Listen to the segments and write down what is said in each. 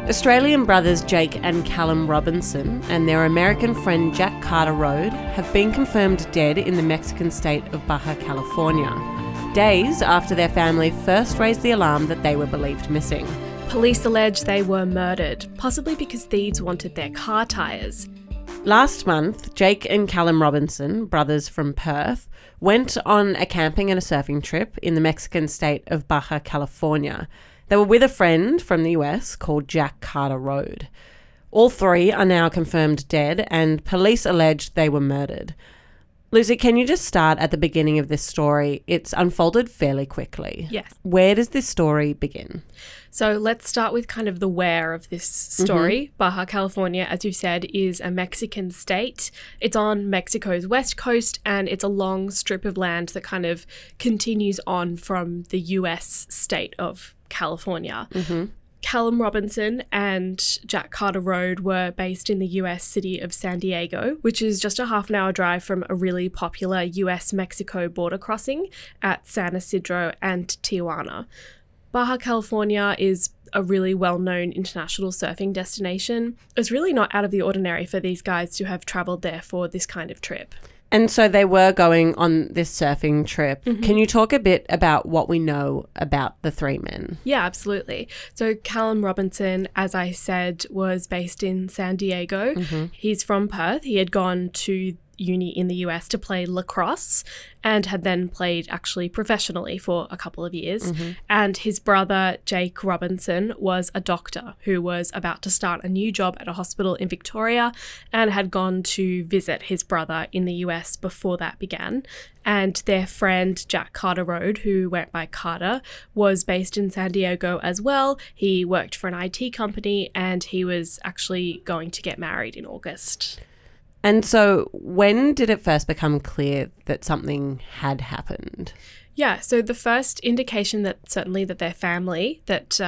Australian brothers Jake and Callum Robinson and their American friend Jack Carter Rhoad have been confirmed dead in the Mexican state of Baja California, days after their family first raised the alarm that they were believed missing. Police allege they were murdered, possibly because thieves wanted their car tyres. Last month, Jake and Callum Robinson, brothers from Perth, went on a camping and a surfing trip in the Mexican state of Baja California. They were with a friend from the US called Jack Carter Rhoad. All three are now confirmed dead, and police allege they were murdered. Lucy, can you just start at the beginning of this story? It's unfolded fairly quickly. Yes. Where does this story begin? So let's start with kind of the where of this story. Baja California, as you said, is a Mexican state. It's on Mexico's west coast, and it's a long strip of land that kind of continues on from the US state of California. Callum Robinson and Jack Carter Rhoad were based in the US city of San Diego, which is just a half an hour drive from a really popular US-Mexico border crossing at San Isidro and Tijuana. Baja California is a really well-known international surfing destination. It's really not out of the ordinary for these guys to have travelled there for this kind of trip. And so they were going on this surfing trip. Can you talk a bit about what we know about the three men? Yeah, absolutely. So Callum Robinson, as I said, was based in San Diego. He's from Perth. He had gone to uni in the US to play lacrosse and had then played actually professionally for a couple of years. And his brother, Jake Robinson, was a doctor who was about to start a new job at a hospital in Victoria and had gone to visit his brother in the US before that began. And their friend, Jack Carter Rhoad, who went by Carter, was based in San Diego as well. He worked for an IT company and he was actually going to get married in August. And so when did it first become clear that something had happened? Yeah, so the first indication that certainly that their family, that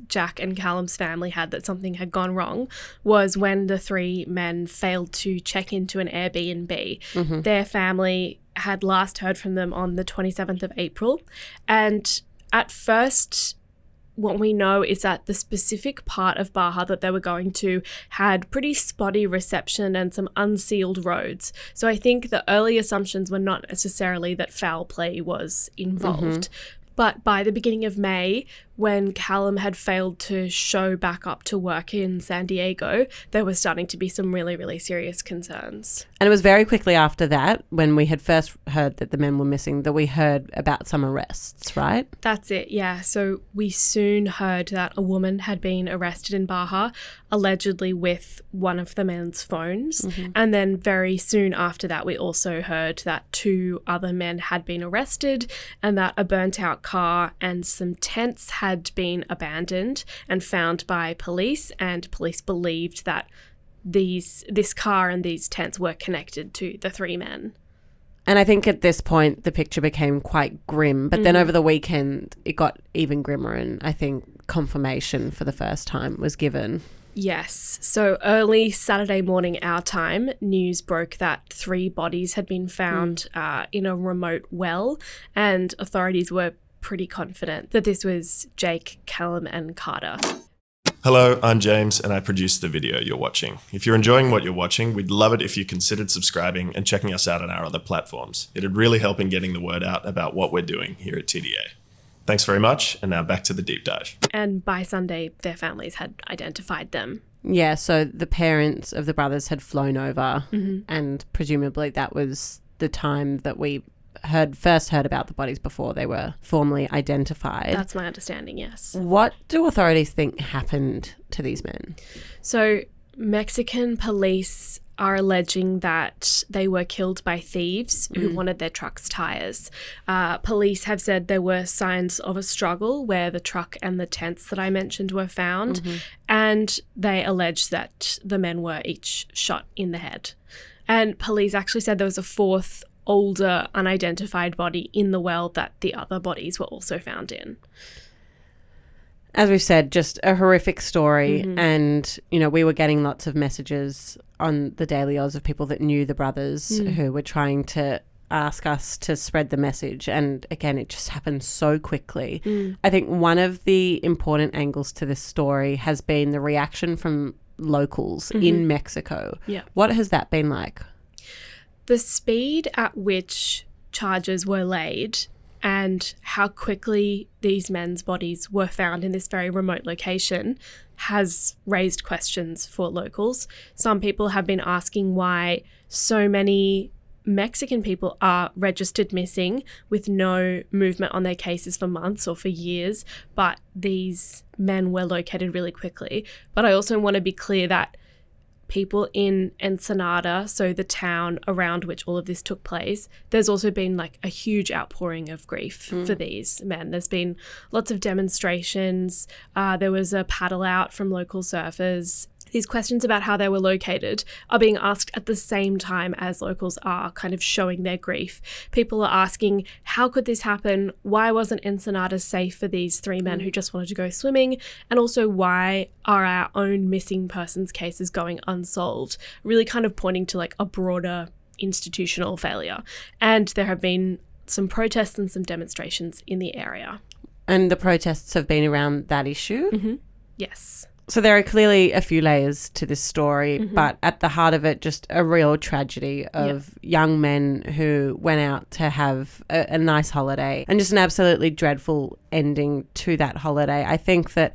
Jack and Callum's family had that something had gone wrong was when the three men failed to check into an Airbnb. Their family had last heard from them on the 27th of April. And at first, what we know is that the specific part of Baja that they were going to had pretty spotty reception and some unsealed roads. So I think the early assumptions were not necessarily that foul play was involved. But by the beginning of May, when Callum had failed to show back up to work in San Diego, there was starting to be some really, really serious concerns. And it was very quickly after that, when we had first heard that the men were missing, that we heard about some arrests, right? That's it, yeah. So we soon heard that a woman had been arrested in Baja, allegedly with one of the men's phones. And then very soon after that, we also heard that two other men had been arrested and that a burnt-out car and some tents had been abandoned and found by police, and police believed that this car and these tents were connected to the three men. And I think at this point the picture became quite grim, but then over the weekend it got even grimmer, and I think confirmation for the first time was given. Yes. So early Saturday morning our time, news broke that 3 bodies had been found in a remote well, and authorities were pretty confident that this was Jake, Callum and Carter. Hello, I'm James and I produced the video you're watching. If you're enjoying what you're watching, we'd love it if you considered subscribing and checking us out on our other platforms. It'd really help in getting the word out about what we're doing here at TDA. Thanks very much, and now back to the deep dive. And by Sunday, their families had identified them. Yeah, so the parents of the brothers had flown over and presumably that was the time that we first heard about the bodies before they were formally identified. That's my understanding, yes. What do authorities think happened to these men? So Mexican police are alleging that they were killed by thieves who wanted their truck's tyres. Police have said there were signs of a struggle where the truck and the tents that I mentioned were found, and they allege that the men were each shot in the head. And police actually said there was a 4th older unidentified body in the well that the other bodies were also found in. As we've said, just a horrific story. And, you know, we were getting lots of messages on the Daily Aus of people that knew the brothers who were trying to ask us to spread the message. And again, it just happened so quickly. I think one of the important angles to this story has been the reaction from locals in Mexico. Yeah. What has that been like? The speed at which charges were laid and how quickly these men's bodies were found in this very remote location has raised questions for locals. Some people have been asking why so many Mexican people are registered missing with no movement on their cases for months or for years, but these men were located really quickly. But I also want to be clear that people in Ensenada, so the town around which all of this took place, there's also been like a huge outpouring of grief for these men. There's been lots of demonstrations. There was a paddle out from local surfers. These questions about how they were located are being asked at the same time as locals are kind of showing their grief. People are asking, how could this happen? Why wasn't Ensenada safe for these three men who just wanted to go swimming? And also, why are our own missing persons cases going unsolved? Really kind of pointing to like a broader institutional failure. And there have been some protests and some demonstrations in the area. And the protests have been around that issue? Yes. So there are clearly a few layers to this story, but at the heart of it, just a real tragedy of young men who went out to have a nice holiday and just an absolutely dreadful ending to that holiday. I think that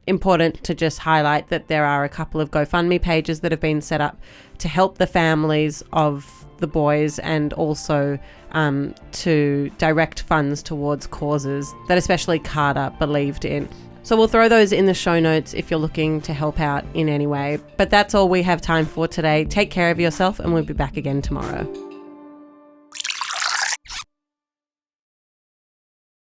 important to just highlight that there are a couple of GoFundMe pages that have been set up to help the families of the boys and also to direct funds towards causes that especially Carter believed in. So we'll throw those in the show notes if you're looking to help out in any way. But that's all we have time for today. Take care of yourself and we'll be back again tomorrow.